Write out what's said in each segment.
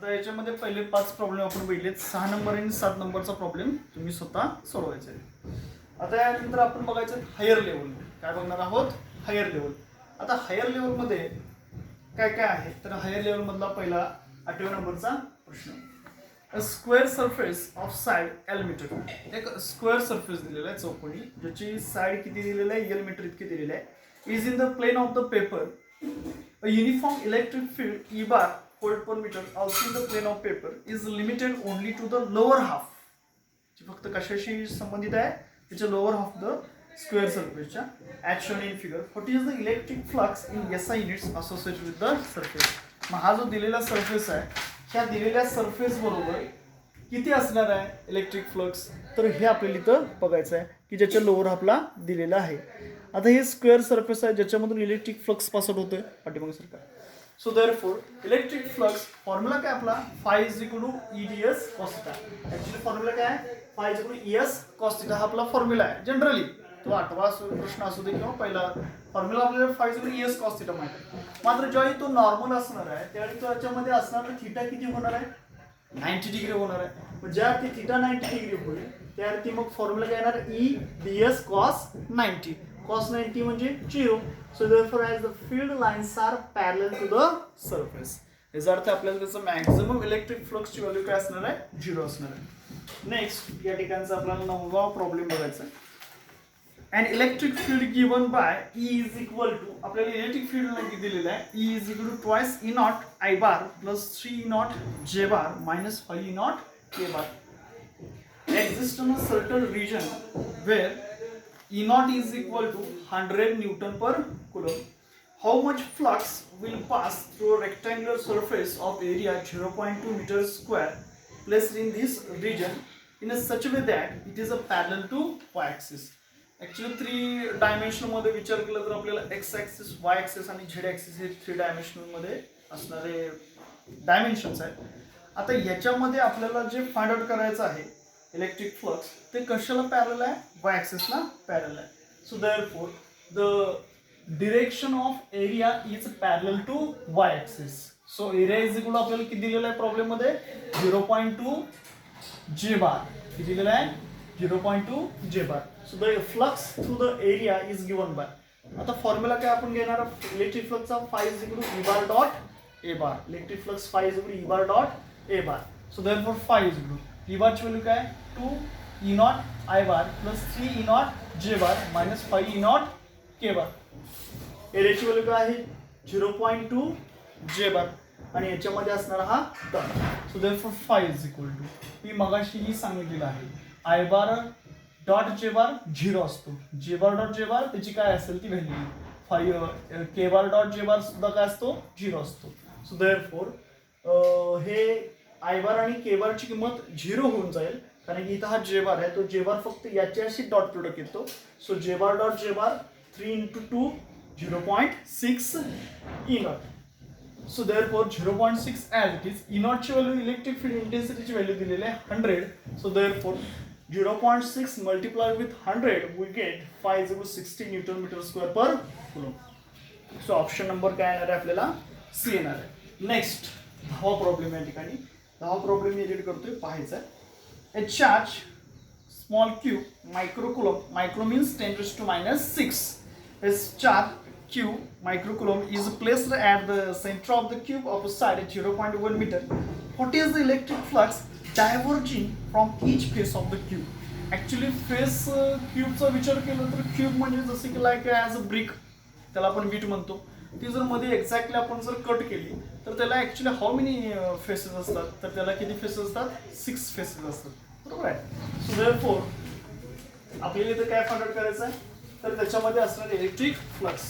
आता याच्यामध्ये पहिले 5 प्रॉब्लेम आपण बघितलेत. 6 नंबर आणि 7 नंबरचा प्रॉब्लेम तुम्ही स्वतः सोडवायचा आहे. आता यानंतर आपण बघायचं हायर लेवल. काय बघणार आहोत? Higher level. आता हायर लेवलमध्ये काय काय आहे तर हायर लेवल मधला पहिला 8व्या नंबरचा प्रश्न. A square surface of side L metre. एक स्क्वेअर सरफेस दिलेला आहे चौकोनी, ज्याची साइड किती दिलेली आहे? एल मीटर इतकी दिलेली आहे. Is in the plane of the paper. A uniform electric field E bar volt per meter also in the plane of paper is limited only to the lower half. जी फक्त कशाशी संबंधित आहे? त्याच्या lower half the square सरफेसच्या. As shown in figure. What is the electric flux in SI units associated with the surface. मग हा जो दिलेला सरफेस आहे, ह्या दिलेल्या सरफेस बरोबर किती असणार आहे इलेक्ट्रिक फ्लक्स? तर हे आपल्याला इथं बघायचं आहे की ज्याच्या लोअर हाफला दिलेला आहे. आता हे स्क्वेअर सरफेस आहे ज्याच्यामधून इलेक्ट्रिक फ्लक्स पास आउट होतोय पाठीमागेसारखा. So therefore electric flux formula काय आपला? Phi is equal to EdS cos θ. Actually formula काय आहे? Phi is equal to ES cos θ हा आपला फॉर्म्युला आहे जनरली. तो 8वा प्रश्न असू दे किंवा पहिला फॉर्म्युला आपल्याला phi is equal to ES cos θ माहिती आहे. मात्र ज्यावेळी तो नॉर्मल असणार आहे त्यावेळी तो याच्यामध्ये असणार थिटा किती होणार आहे? 90 डिग्री होणार आहे. मग ज्या ती थिटा 90 डिग्री होईल त्यावरती मग फॉर्म्युला काय येणार? EdS cos 90. cos 90 म्हणजे 0. So therefore as the field lines are parallel to the surface. याचा अर्थ आपल्याला त्याचं मॅक्झिमम इलेक्ट्रिक फ्लक्सची व्हॅल्यू काय असणार आहे? 0 असणार आहे. नेक्स्ट या ठिकाणचा आपल्याला 9वा प्रॉब्लेम बघायचा आहे. And electric field given by E is equal to. आपल्याला इलेक्ट्रिक फील्ड दिलेलं आहे. E is equal to twice E not I bar plus 3 E not J bar minus 5 E not K bar. Exist in a certain region where E naught is equal to 100 Newton per coulomb. How much flux will pass through a rectangular surface of area 0.2 meters square placed in this region in a such a way that it is a parallel to y-axis. Actually 3 dimensional मध्ये विचार केला तर आपल्याला x axis, y axis आणि z axis हे 3 dimensional मध्ये असणारे dimensions आहेत. आता याच्यामध्ये आपल्याला जे फाइंड आउट करायचं आहे इलेक्ट्रिक फ्लक्स ते कशाला पॅरलल आहे? वाय ॲक्सिसला पॅरलल आहे. So therefore the direction of area is parallel to Y axis. So area is equal आपल्याला किती दिलेला आहे प्रॉब्लेम मध्ये? 0.2 J बार. किती दिलेला आहे? 0.2 J bar. So the flux through the area is given by. आता फॉर्म्युला काय आपण घेणार? इलेक्ट्रिक फ्लक्सचा phi is equal to E bar dot A bar. Electric flux phi is equal to E bar dot A bar. So therefore phi is equal to E बारची value काय? 2 E not I bar plus 3 E not J bar minus 5 E not K bar. एरियाची value काय आहे? 0.2 J bar आणि याच्यामध्ये असणारा हा term. So therefore phi is equal to मी मगाशीही सांगितलेलं आहे I bar dot J bar 0 असतो. J bar dot J bar त्याची काय असेल ती value. Phi K bar dot J bar सुद्धा काय असतो? 0 असतो. सो देअरफॉर हे I बार आणि K बारची किंमत 0 होऊन जाईल कारण की इथं हा J बार आहे. तो J बार फक्त याच्याशी डॉट प्रोडक्ट येतो. So J bar dot J bar 3 into 2 0.6 E not. So therefore 0.6 as it is. E नॉटची व्हॅल्यू इलेक्ट्रिक फील्ड इंटेन्सिटीची व्हॅल्यू दिलेली आहे 100. So therefore 0.6 multiply with 100 we get 560 newton metre square per coulomb. So option number काय येणार आहे आपल्याला? C येणार आहे. नेक्स्ट 10वा प्रॉब्लेम या ठिकाणी. 10वा प्रॉब्लेम मी एडिट करतोय पाहायचा आहे. A charge small q microcoulomb, micro means 10 raised to minus 6. This charge q microcoulomb is placed at the center of the cube of a side at 0.1 meter. What is the electric flux diverging from each face of the cube? Actually face क्यूबचा विचार केला तर cube म्हणजे जसे की like as a brick त्याला आपण bit म्हणतो. ती जर मध्ये एक्झॅक्टली आपण जर कट केली तर त्याला ॲक्च्युली हाऊ मेनी फेसेस असतात? तर त्याला किती फेसेस असतात? 6 फेसेस असतात. बरोबर आहे. सो देअरफॉर आपल्याला इथं काय फाइंड आउट करायचं आहे? तर त्याच्यामध्ये असणारे इलेक्ट्रिक फ्लक्स.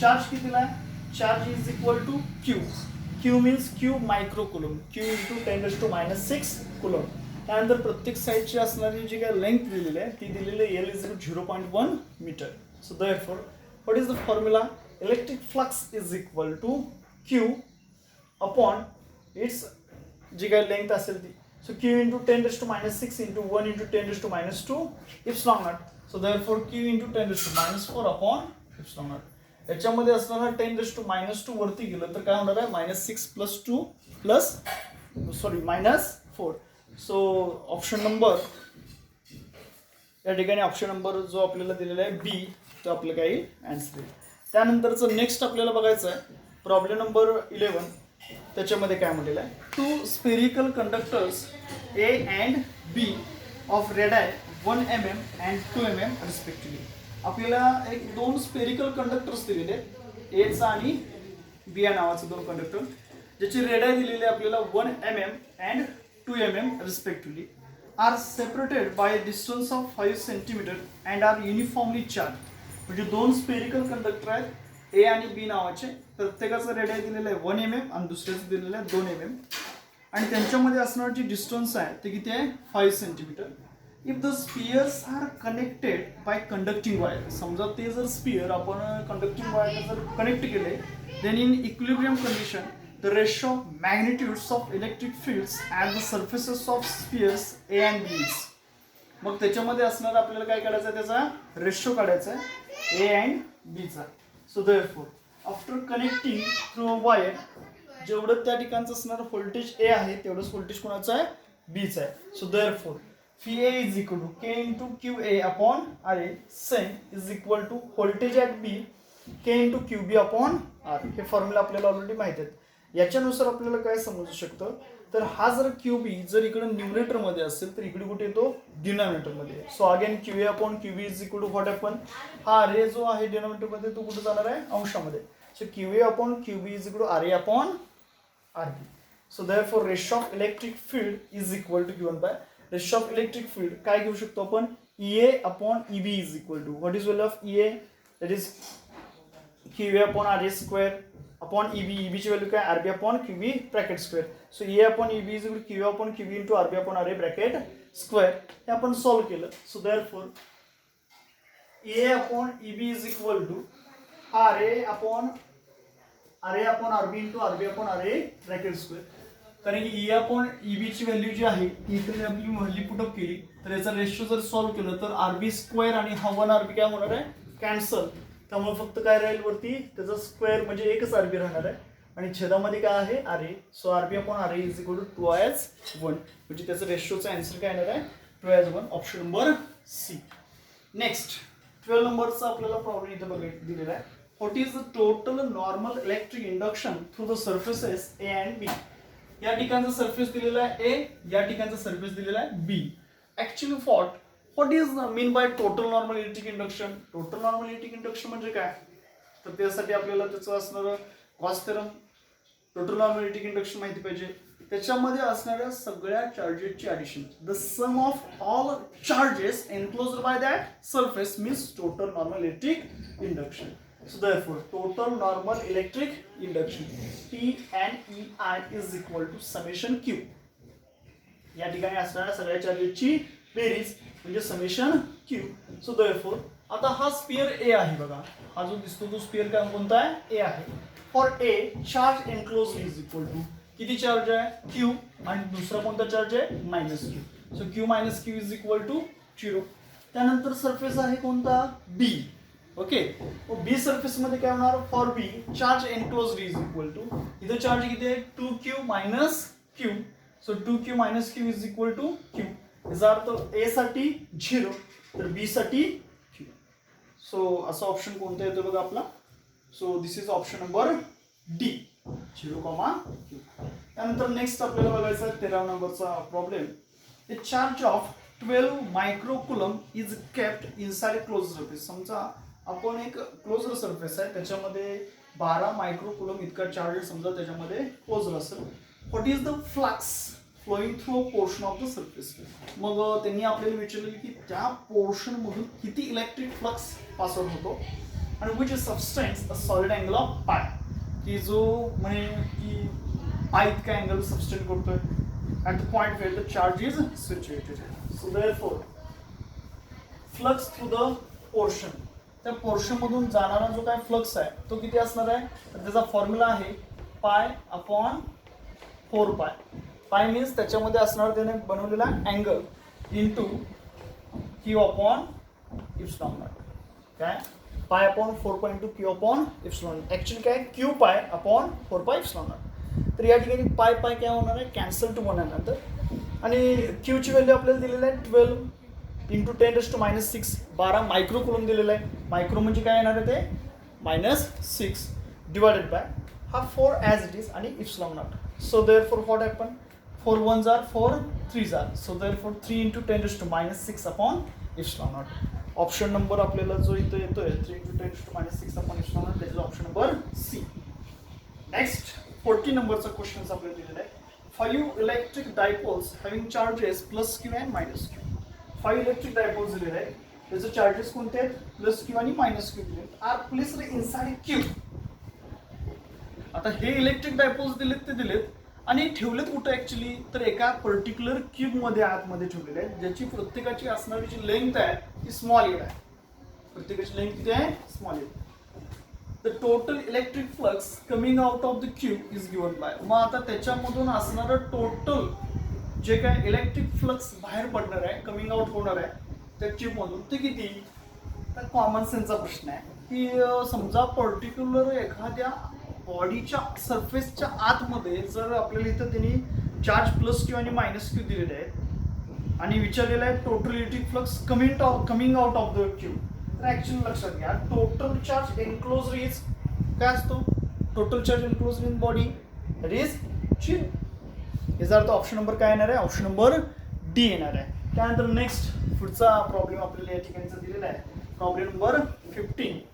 चार्ज कितीला आहे? Charge is equal to Q. Q means Q microcoulomb. Q into 10 raised to minus 6 coulomb. त्यानंतर प्रत्येक साईडची असणारी जी काय लेंथ दिलेली आहे ती दिलेली आहे L is 0.1 metre. So therefore what is the formula? Electric flux is equal to Q upon its जी काय लेंथ असेल ती. So Q into 10 raised to minus 6 into 1 into 10 raised to minus 2 epsilon not. So therefore Q into 10 raised to minus 4 upon epsilon not. याच्यामध्ये असणारा 10 raised to minus 2 वरती गेलं तर काय होणार आहे? -6 + 2 + सॉरी -4. सो ऑप्शन नंबर या ठिकाणी ऑप्शन नंबर जो आपल्याला दिलेला आहे बी तो आपलं काही आन्सर आहे. त्यानंतरचं नेक्स्ट आपल्याला बघायचं आहे प्रॉब्लेम नंबर 11. त्याच्यामध्ये काय म्हटलेलं आहे 2 spherical conductors A and B of radii 1 mm and 2 mm respectively. आपल्याला एक 2 स्पेरिकल कंडक्टर्स दिलेले आहेत एचा आणि बी या नावाचे 2 कंडक्टर ज्याची रेडाय दिलेली आहे आपल्याला 1 mm and 2 mm respectively are separated by distance of 5 cm and are uniformly charge. म्हणजे 2 स्पेरिकल कंडक्टर आहेत ए आणि बी नावाचे, प्रत्येकाचं रेडियास दिलेलं आहे 1 mm आणि दुसऱ्याचं दिलेलं आहे 2 mm आणि त्यांच्यामध्ये असणारी जी डिस्टन्स आहे ते किती आहे 5 cm. If the spheres are connected by conducting wire, समजा ते जर स्पियर आपण कंडक्टिंग वायरला जर कनेक्ट केले then in equilibrium condition the ratio of magnitudes of electric fields at the surfaces of spheres A and B is. मग त्याच्यामध्ये असणार आपल्याला काय काढायचं आहे त्याचा रेशो काढायचा आहे ए अँड बीचा. So therefore after connecting through a wire जेवढं त्या ठिकाणचं असणारं व्होल्टेज ए आहे तेवढंच व्होल्टेज कोणाचं आहे बीचा आहे. So therefore phi A is equal to K into Q A upon R A same is equal to voltage at B K into Q B upon R. हे फॉर्म्युला आपल्याला ऑलरेडी माहिती आहेत. याच्यानुसार आपल्याला काय समजू शकतं तर हा जर क्यू बी जर इकडे न्यूमरेटरमध्ये असेल तर इकडे कुठे येतो डिनॉमिनेटरमध्ये. So again Q A upon Q B is equal to what happen हा रे जो आहे डिनॉमिनेटरमध्ये तो कुठे जाणार आहे अंशामध्ये. So Q A upon Q B is equal to R A upon R B. So therefore ratio of electric field is equal to given by ratio of electric field काय घेऊ शकतो आपण E A upon E B is equal to what is value of E A that is Q A upon R A square upon E B ची value काय R B upon Q B bracket square. So A upon E B is equal Q upon Q B into R B upon R A bracket square. हे आपण solve केलं. So therefore A upon E B is equal to R A upon R B into R B upon R A bracket square. कारण की E upon E B ची value जी आहे ती इकडे आपली व्हॅल्यू पुटअप केली तर याचा रेशो जर सॉल्व्ह केलं तर आर बी स्क्वेअर आणि हा 1 आर बी काय होणार आहे कॅन्सल. त्यामुळे फक्त काय राहील वरती त्याचा स्क्वेअर म्हणजे एकच आर बी राहणार आहे आणि छेदामध्ये काय आहे R A. So R B upon R A is equal to 2/1 म्हणजे त्याचं रेशोचा आन्सर काय येणार आहे 2/1 ऑप्शन नंबर सी. नेक्स्ट 12 नंबरचा आपल्याला प्रॉब्लेम इथे बघायला दिलेला आहे. What is the total normal electric induction through the surfaces A and B. या ठिकाणचा सर्फेस दिलेला आहे ए, या ठिकाणचा सर्फेस दिलेला आहे B. Actually what is mean by total normal electric induction. Total normal electric induction म्हणजे काय तर त्यासाठी आपल्याला त्याचं असणारं Gauss theorem total normal electric induction माहिती पाहिजे. त्याच्यामध्ये असणाऱ्या सगळ्या चार्जेसची addition the sum of all charges enclosed by that surface means total normal electric induction. So therefore total normal electric induction T and EI is equal to summation Q. या ठिकाणी असणाऱ्या सगळ्या चार्जेसची बेरीज म्हणजे समेशन Q. सो therefore आता हा sphere ए आहे बघा, हा जो दिसतो तो स्पियर काय कोणता आहे ए आहे. For A charge enclose is equal to किती चार्ज आहे Q आणि दुसरा कोणता चार्ज आहे -Q. So Q - Q is equal to 0. त्यानंतर सरफेस आहे कोणता बी. ओके बी सरफेस मध्ये काय होणार for B charge enclosed is equal to इथे चार्ज किती आहे 2Q - Q. So 2Q - Q is equal to Q. याचा अर्थ ए साठी 0 तर बी साठी Q. सो असा ऑप्शन कोणता येतो बघा आपला. So this is option number D 0, Q. त्यानंतर नेक्स्ट आपल्याला बघायचा 13 नंबरचा problem. The charge of 12 microcoulomb is kept inside close surface. समजा आपण एक क्लोजर सरफेस आहे त्याच्यामध्ये 12 मायक्रोकुलम इतका चार्ज समजा त्याच्यामध्ये क्लोजर असेल. What is the flux flowing through a portion of the surface. मग त्यांनी आपल्याला विचारलेलं की त्या पोर्शन मधून किती इलेक्ट्रिक फ्लक्स पास आउट होतो आणि which is subtends a solid angle of pi. की जो म्हणे की पाय इतका अँगल सबस्टेंड करतोय at the point where the charge is situated. So therefore flux through the portion त्या पोर्शन मधून जाणारा जो काय फ्लक्स आहे तो किती असणार आहे तर त्याचा फॉर्म्युला आहे पाय अपॉन 4π. पाय मीन्स त्याच्यामध्ये असणार त्याने बनवलेला angle into Q upon epsilon naught. काय pi upon 4π into Q upon epsilon. Actually काय Q pi upon 4π epsilon naught. तर या ठिकाणी पाय पाय काय होणार आहे, कॅन्सल टू 1 नंतर. आणि क्यूची व्हॅल्यू आपल्याला दिलेलं आहे 12 इंटू 10⁻⁶, 12 मायक्रो कुलम दिलेलं आहे. मायक्रो म्हणजे काय येणार आहे ते -6 डिवायडेड बाय हा 4 ॲज इट इज आणि epsilon not. So therefore what happen, 4 1s are 4 3s are, so therefore 3 into 10⁻⁶ upon epsilon naught. Option number आपल्याला जो इथं येतोय 3 into 10⁻⁶ upon इप्सिलॉन नॉट, त्याचा ऑप्शन नंबर सी. नेक्स्ट 40 नंबरचा question आपल्याला दिलेला आहे. 5 electric dipoles having charges plus Q and minus Q. 5 electric dipoles दिलेले आहेत, त्याचे चार्जेस कोणते आहेत, प्लस क्यू आणि मायनस क्यू दिले आहेत. Are placed inside Q. आता हे इलेक्ट्रिक डायपोल्स दिलेत ते दिलेत आणि ठेवलेत कुठं ऍक्च्युली, तर एका पर्टिक्युलर क्यूब मध्ये आतमध्ये ठेवलेले आहेत, ज्याची प्रत्येकाची असणारी जी लेंथ आहे ती स्मॉल एड आहे. प्रत्येकाची लेंथ किती आहे, स्मॉल एड. The total electric flux coming out of the cube is given by. मग आता त्याच्यामधून असणारं टोटल जे काय इलेक्ट्रिक फ्लक्स बाहेर पडणार आहे, कमिंग आउट होणार आहे त्या क्यूब मधून, ते किती. तर कॉमन सेन्सचा प्रश्न आहे की समजा पर्टिक्युलर एखाद्या बॉडीच्या सरफेसच्या आतमध्ये जर आपल्याला इथं त्यांनी चार्ज प्लस क्यू आणि मायनस क्यू दिलेले आहेत आणि विचारलेलं आहे total electric flux coming out of the Q, तर ऍक्च्युअली लक्षात घ्या टोटल चार्ज एनक्लोज इज काय असतो, total charge enclose in body that is ची. याचा अर्थ ऑप्शन नंबर काय येणार आहे, ऑप्शन नंबर डी येणार आहे. त्यानंतर नेक्स्ट पुढचा प्रॉब्लेम आपल्याला या ठिकाणचा दिलेला आहे. Problem number 15.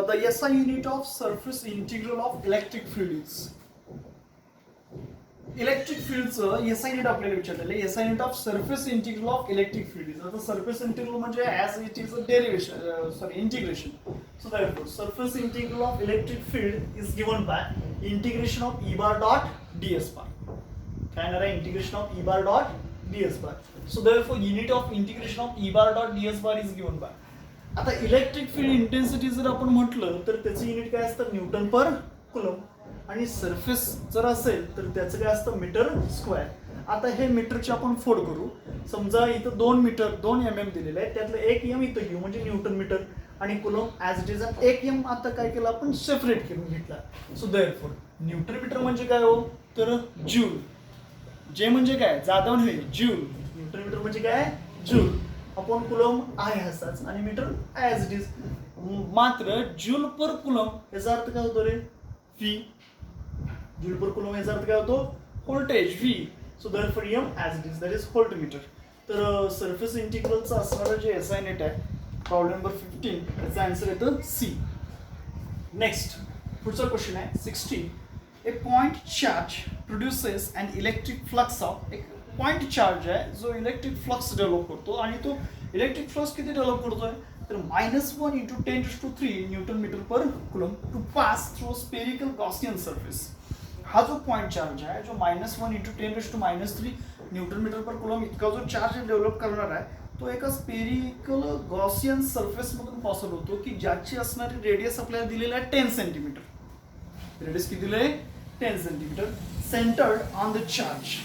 The SI unit of surface integral of electric field is. Electric फील्डचं SI युनिट आपल्याला विचारलेलं आहे. SI unit of surface integral of electric field is. आता सरफेस इंटिग्रल म्हणजे as it is a derivation, sorry integration. So therefore surface integral of electric field is given by integration of E bar dot ds bar. काय येणार आहे, integration of E bar dot ds bar. So therefore unit of integration of E bar dot ds bar is given by. आता electric field intensity जर आपण म्हटलं तर त्याचं unit काय असतं, न्यूटन पर कुलम. आणि सरफेस जर असेल तर त्याचं काय असतं, मीटर स्क्वेअर. आता हे मीटरचे आपण फोड करू. समजा इथं 2 मीटर 2 mm दिलेलं आहे, त्यातलं 1 m इथं घेऊ म्हणजे न्यूटन मीटर आणि coulomb as it is. 1 m आता काय केलं आपण, सेपरेट करून घेतला. सो देअरफॉर न्यूटन मीटर म्हणजे काय हो, तर जूल. जे म्हणजे काय, जादा नव्हे, जूल. न्यूटन मीटर म्हणजे काय, जूल. अपॉन कुलम आहे असाच आणि मीटर ॲज इट इज. मात्र जूल पर कुलम याचा अर्थ काय होतो रे, व्ही. जूल पर कुलम याचा अर्थ काय होतो, voltage V. So therefore M as it is that is volt metre. तर सरफेस इंटिग्रलचं असणारं जे SI युनिट आहे, प्रॉब्लेम नंबर 15, याचा आन्सर येतं सी. नेक्स्ट पुढचा क्वेश्चन आहे 16. A point charge produces an electric flux of. एक पॉइंट चार्ज आहे जो इलेक्ट्रिक फ्लक्स डेव्हलप करतो आणि तो इलेक्ट्रिक फ्लक्स किती डेव्हलप करतोय, तर -1 × 10⁻³ newton metre per coulomb to pass through spherical Gaussian surface. हा जो पॉइंट चार्ज आहे, जो -1 × 10⁻³ न्यूटन मीटर पर कुलम इतका जो चार्ज डेव्हलप करणार आहे, तो एका स्पेरिकल गॉसियन सरफेस मधून पॉसिबल होतो की ज्याची असणारी रेडियस आपल्याला दिलेली आहे 10 सेंटीमीटर. रेडियस किती दिले, 10 centimetre. Centred on the charge.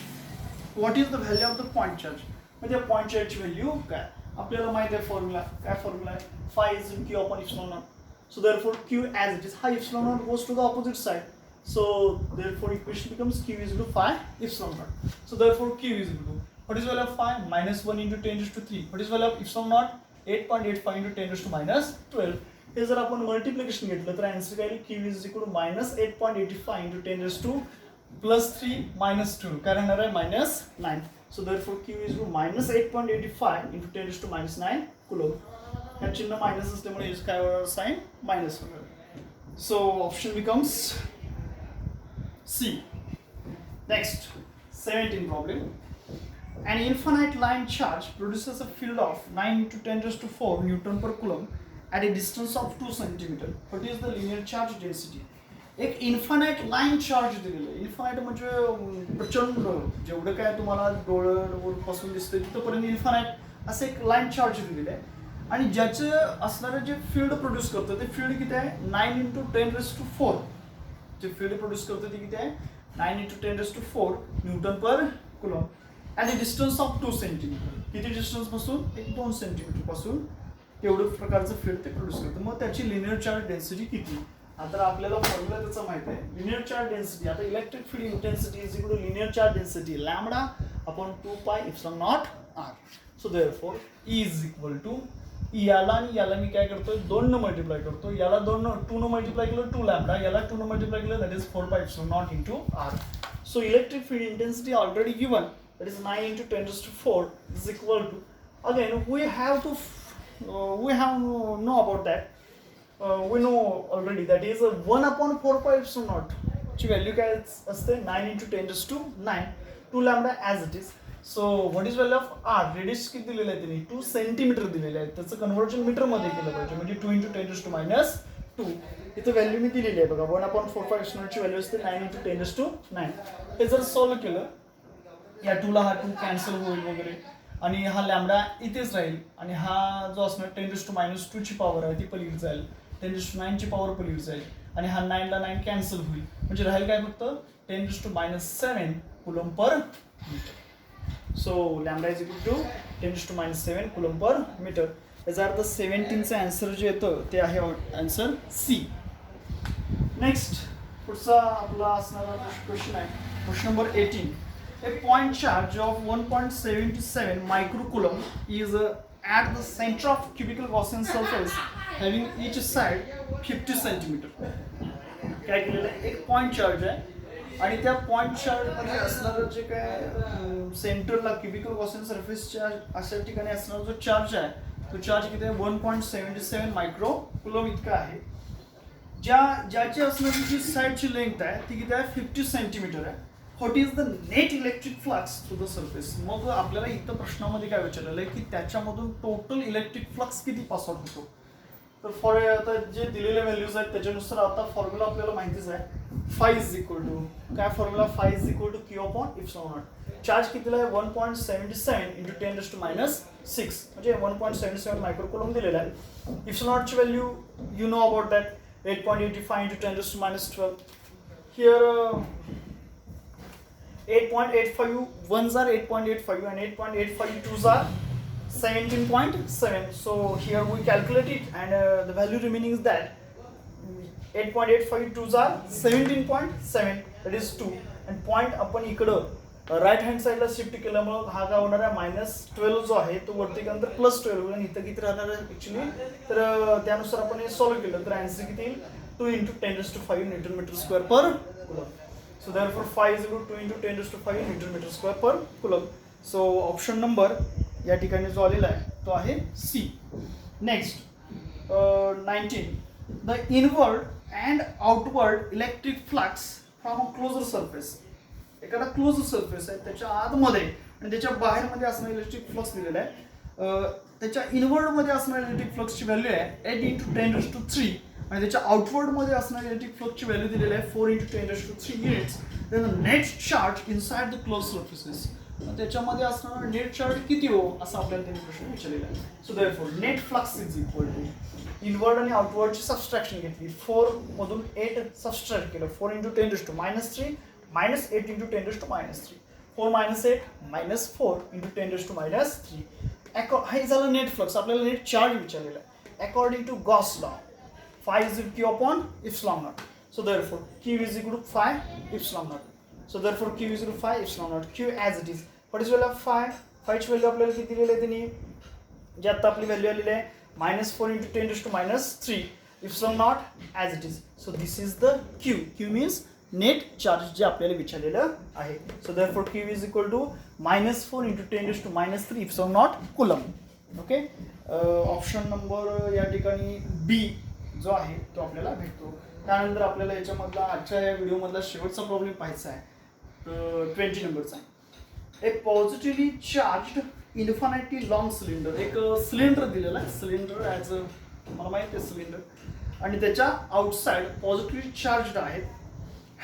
What is the value of the point charge. म्हणजे पॉइंट चार्जची व्हॅल्यू काय आपल्याला माहिती आहे, फॉर्म्युला काय, फॉर्म्युला आहे phi is in Q upon epsilon naught. So therefore Q as it is, हा epsilon naught goes to the opposite side. So therefore equation becomes Q is equal to phi epsilon naught. So therefore Q is equal to, what is value of phi, -1 × 10⁻³. What is value of epsilon naught, 8.85 × 10⁻12. हे जर आपण multiplication घेतलं तर answer काय येईल, Q is equal to -8.85 × 10⁻3 -2. काय राहणार आहे, -9. So therefore Q is equal to -8.85 × 10⁻9 coulomb. ह्या चिन्ह मायनस असल्यामुळे काय होणार, साइन मायनस होणार. So option becomes C. Next 17 problem. An infinite line charge produces a field of 9 × 10⁻4 Newton per coulomb at a distance of 2 cm. What is the linear charge density? एक infinite line charge दिलेलं आहे. Infinite म्हणजे प्रचंड, जेवढं काय तुम्हाला डोळ्यापासून दिसतं तिथपर्यंत इन्फानाइट असं एक लाईन चार्ज दिलेलं आहे आणि ज्याचं असणारं जे फील्ड प्रोड्यूस करतं ते फील्ड किती आहे, 9 × 10⁻4. जे फील्ड प्रोड्यूस करतं ते किती आहे, 9 × 10⁻4 Newton per coulomb at a distance of 2 centimetre. किती डिस्टन्स पासून, एक 2 सेंटीमीटर पासून तेवढं प्रकारचं फील्ड ते प्रोड्यूस करतं. मग त्याची लिनियर चार्ज डेन्सिटी किती. आता आपल्याला फॉर्म्युला त्याचा माहिती आहे. लिनियर चार्ज डेन्सिटी, आता electric field intensity is equal to linear charge density lambda upon 2 pi epsilon naught R. So therefore E is equal to, याला आणि याला मी काय करतोय 2 न मल्टिप्लाय करतो, याला 2 न मल्टिप्लाय केलं 2 लॅम्बडा, याला 2 न मल्टिप्लाय केलं that is 4 pi epsilon naught into R. So electric field intensity already given, that is 9 into 10 raised to 4 is equal to, again we have to know about that. We know already that is 1 upon 4 pi epsilon naught ची value काय असते 9 into 10 raised to 9, 2 lambda as it is. So what is value of r? Radius किती दिलेलं आहे त्यांनी 2 centimetre दिलेलं आहे, त्याचं कन्व्हर्जन मीटर मध्ये केलं पाहिजे, म्हणजे 2 into 10 raised to minus 2. इथं व्हॅल्यू मी दिलेली आहे बघा, 1 upon 4 pi epsilon naught ची व्हॅल्यू असते 9 into 10 raised to 9. हे जर सॉल्व्ह केलं, या 2 ला हा 2 कॅन्सल होईल वगैरे, आणि हा लॅम्बडा इथेच राहील, आणि हा जो असणार 10 raised to minus 2 ची पॉवर आहे ती पलीकडे जाईल, 10 raised to 9 ची पॉवर पलीकडे जाईल, आणि हा 9 ला 9 कॅन्सल होईल, म्हणजे राहील काय फक्त 10 raised to minus 7 coulomb per metre. So lambda is equal to 10 raised to minus 7 coulomb per metre. याचा अर्थ 17चं आन्सर जे येतं ते आहे आन्सर सी. नेक्स्ट पुढचा आपला असणारा क्वेश्चन आहे question number 18. A point charge of 1.77 microcoulomb is at the center of cubical Gaussian surface having each side 50 centimeter. काय केलेलं आहे, एक पॉइंट चार्ज आहे, आणि त्या पॉइंट चार्ज मध्ये असणारं जे काय सेंटरला क्युबिकल गॉसियन सरफेसच्या अशा ठिकाणी असणारा जो चार्ज आहे तो चार्ज किती आहे 1.77 मायक्रोकुलम इतका आहे. ज्याची असणारी जी साईडची लेंथ आहे ती किती आहे 50 सेंटीमीटर आहे. What is the net electric flux to the surface. मग आपल्याला इथं प्रश्नामध्ये काय विचारलेलं आहे की त्याच्यामधून टोटल इलेक्ट्रिक फ्लक्स किती पास आउट होतो. तर फॉर आता जे दिलेले व्हॅल्यूज आहेत त्याच्यानुसार आता फॉर्म्युला आपल्याला माहितीच आहे, फाय इज इक्वल टू काय formula, phi is equal to Q upon epsilon naught. Charge कितीला आहे 1.77 इंटू 10 raised to minus 6, म्हणजे 1.77 मायक्रोकुलम दिलेला आहे. इप्सिलॉन नॉटची value you know about that 8.85 into 10 raised to minus 12. Here 8.85 ones are 8.85 and 8.85 twos are 17.7. So here we calculate it, and the value remaining is that 8.85 twos are 17.7, that is 2. And point आपण इकडं right hand साईडला shift केल्यामुळं हा काय होणार आहे -12 जो आहे तो वरती गेल्यानंतर +12 होईल, आणि इथं किती राहणार आहे ॲक्च्युली. तर त्यानुसार आपण हे सॉल्व्ह केलं तर आन्सर किती येईल 2 into 10 raised to 5 Newton meter square per coulomb. So therefore phi is equal to 2 into 10 raised to 5 Newton meter square per coulomb. So option number या ठिकाणी जो आलेला आहे तो आहे C. Next 19. The inward and outward electric flux from a closer surface. एखादा closer surface आहे त्याच्या आतमध्ये आणि त्याच्या बाहेरमध्ये असणारा इलेक्ट्रिक फ्लक्स दिलेला आहे. त्याच्या इनवर्डमध्ये असणाऱ्या इलेक्ट्रिक फ्लक्सची व्हॅल्यू आहे 8 into 10 raised to 3, आणि त्याच्या आउटवर्डमध्ये असणारी इलेक्ट्रिक फ्लक्सची व्हॅल्यू दिलेली आहे 4 into 10 raised to 3 units. Then the net charge inside the close surfaces. त्याच्यामध्ये असणारा नेट चार्ज किती हो असं आपल्याला त्यांनी प्रश्न विचारलेला आहे. So therefore net flux is equal to inward आणि आउटवर्डची सबस्ट्रॅक्शन घेतली, 4 मधून 8 सबस्ट्रॅक्ट केलं, 4 into 10 raised to minus 3 minus 8 into 10 raised to minus 3, 4 minus 8 minus 4 into 10 raised to minus 3. हे झालं नेट फ्लक्स. आपल्याला नेट चार्ज विचारलेला आहे. According to Gauss law phi is equal to Q upon epsilon naught. So therefore Q is equal to phi epsilon naught. So therefore Q is equal to phi epsilon naught. Q as it is. What is value of phi? Phi ची value आपल्याला किती दिलेली आहे त्यांनी, जे आता आपली value आलेली आहे -4 into 10 raised to minus 3 epsilon naught as it is. So this is the Q. Q means net charge जे आपल्याला विचारलेलं आहे. So therefore Q is equal to -4 into 10 raised to minus 3 epsilon naught coulomb. Okay. Option number या ठिकाणी बी जो आहे तो आपल्याला भेटतो. त्यानंतर आपल्याला याच्यामधला आजच्या या व्हिडिओमधला शेवटचा प्रॉब्लेम पाहायचा आहे 20 नंबरचा. A positively charged infinitely long cylinder. एक सिलेंडर दिलेला आहे, सिलेंडर ॲज मला माहिती आहे सिलेंडर, आणि त्याच्या आउटसाइड पॉझिटिव्हली चार्ज्ड आहे,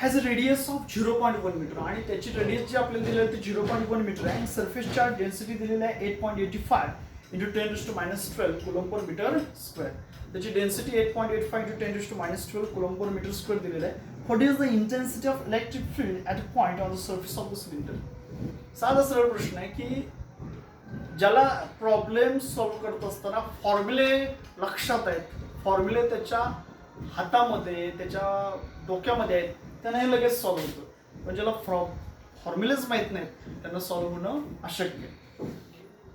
has a radius of 0.1 metre, आणि त्याची रेडियस जी आपल्याला दिली आहे ती 0.1 मीटर आहे. आणि सरफेस चार्ज डेन्सिटी दिलेली आहे 8.85 into 10 raised to minus 12 coulomb per meter square. त्याची density 8.85 into 10 raised to minus 12 coulomb per meter square दिलेलं आहे. What is the intensity of electric field at a point on the surface of the cylinder? साधा सरळ प्रश्न आहे की ज्याला problem solve करत असताना फॉर्म्युले लक्षात आहेत, फॉर्म्युले त्याच्या हातामध्ये त्याच्या डोक्यामध्ये आहेत त्यांना हे लगेच सॉल्व्ह होतं, पण ज्याला फॉर्म्युलेच माहीत नाहीत त्यांना सॉल्व्ह होणं अशक्य आहे.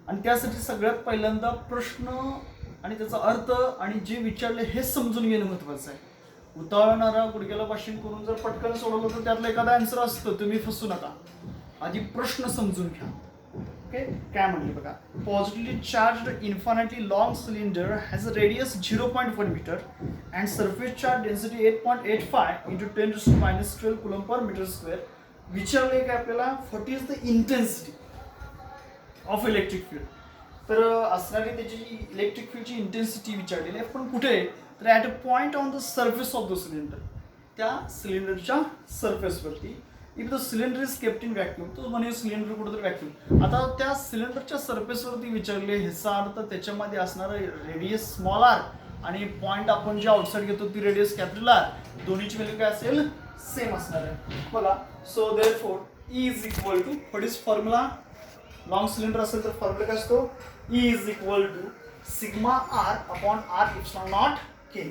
आणि त्यासाठी सगळ्यात पहिल्यांदा प्रश्न आणि त्याचा अर्थ आणि जे विचारले हे समजून घेणं महत्त्वाचं आहे. उतावळणारा गुडघ्याला पाशिंग करून जर पटकन सोडवलं तर त्यातलं एखादा आन्सर असतं, तुम्ही फसू नका, आधी प्रश्न समजून घ्या. ओके, काय म्हणले बघा, positively charged infinitely long cylinder has a radius 0.1 metre and surface charge density 8.85 into 10⁻12 coulomb per metre square. विचारले काय आपल्याला, what is the intensity of electric field. तर असणारी त्याची इलेक्ट्रिक फील्डची इंटेन्सिटी विचारलेली आहे, पण कुठे, तर at a point on the surface of the cylinder, त्या सिलेंडरच्या सरफेसवरती. If the cylinder is kept in vacuum, तो म्हणजे सिलेंडर कुठेतरी व्हॅक्यूम. आता त्या सिलेंडरच्या सरफेसवरती विचारले, ह्याचा अर्थ त्याच्यामध्ये असणारं रेडियस स्मॉल आर आणि पॉईंट आपण जे आउटसाईड घेतो ती रेडियस कॅपिटल आर, दोन्हीची व्हॅल्यू काय असेल, सेम असणार आहे बघा. So therefore E is equal to, what is formula, long cylinder असेल तर फॉर्म्युला काय असतो, E is equal to sigma R upon R epsilon naught K.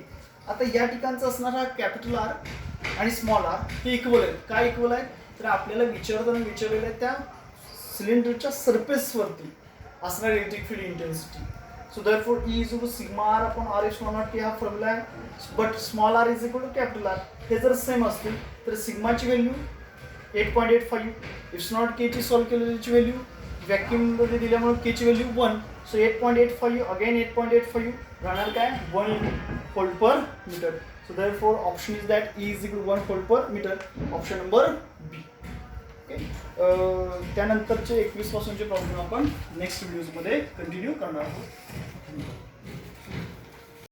आता या ठिकाणचं असणार हा कॅपिटल आर आणि स्मॉल आर हे इक्वल आहेत. काय इक्वल आहेत, तर आपल्याला विचारलेलं आहे त्या सिलेंडरच्या सरफेसवरती असणारी electric field intensity. So therefore E is equal to sigma R upon R epsilon naught K हा फॉर्म्युला आहे. But small R is equal to capital R. हे जर सेम असतील तर सिग्माची व्हॅल्यू 8.85, इप्सिलॉन नॉट के ची सॉल्व्ह केलेलीची व्हॅल्यू व्हॅक्यूममध्ये दिल्यामुळे के ची व्हॅल्यू 1. सो 8.85 अगेन 8.85 राहणार काय, 1 volt per metre. So therefore option is that E is equal to 1 volt per metre, option number B. Okay, त्यानंतरचे 21 पासूनचे प्रॉब्लेम आपण नेक्स्ट व्हिडिओमध्ये कंटिन्यू करणार आहोत.